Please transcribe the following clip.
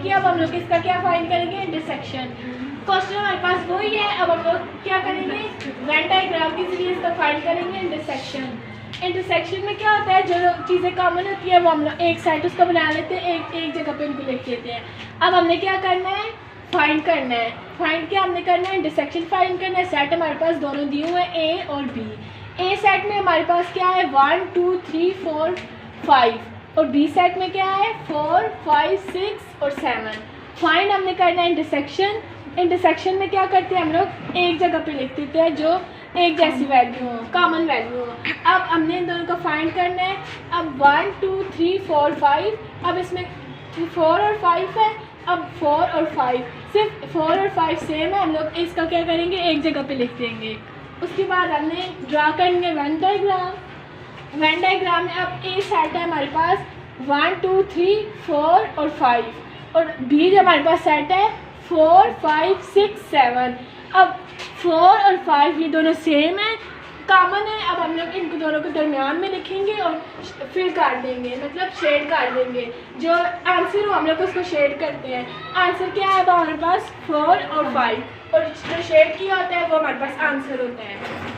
Find किया, अब हम लोग इसका क्या फाइंड करेंगे, इंटरसेक्शन। क्वेश्चन हमारे पास वही है, अब हम लोग क्या करेंगे, वेन डायग्राम के जरिए इसका फाइंड करेंगे इंटरसेक्शन। इंटरसेक्शन में क्या होता है, जो चीज़ें कॉमन होती है वो हम लोग एक साइड उसका बना लेते हैं, एक जगह पे उनको लिख देते हैं। अब हमने क्या करना है, फाइंड करना है। फाइंड क्या हमने करना है, इंटरसेक्शन फाइंड करना है। सेट हमारे पास दोनों दिए हुए हैं, ए और बी। ए सेट में हमारे पास क्या है, 1 2 3 4 5, और बी सेट में क्या है, 4 5 6 और 7। फाइंड हमने करना है इंटरसेक्शन। इंटरसेक्शन में क्या करते हैं हम लोग, एक जगह पे लिख देते हैं जो एक जैसी वैल्यू हो, कॉमन वैल्यू हो। अब हमने इन दोनों को फाइंड करना है। अब 1 2 3 4 5, अब इसमें 4 और 5 है, अब 4 और 5 सिर्फ 4 और 5 सेम है, हम लोग इसका क्या करेंगे, एक जगह पे लिख देंगे। उसके बाद हमने ड्रा करेंगे वेन डायग्राम। वेन डायग्राम में अब ए सेट है हमारे पास 1 2 3 4 और 5, और बी जो हमारे पास सेट है 4 5 6 7। अब 4 और 5 ये दोनों सेम है, कॉमन है। अब हम लोग इनको दोनों के दरमियान में लिखेंगे और फिर काट देंगे, मतलब शेड कर देंगे। जो आंसर हो हम लोग उसको शेड करते हैं। आंसर क्या है, तो हमारे पास 4 और 5, और जो शेड किया होता है वो हमारे पास आंसर होता है।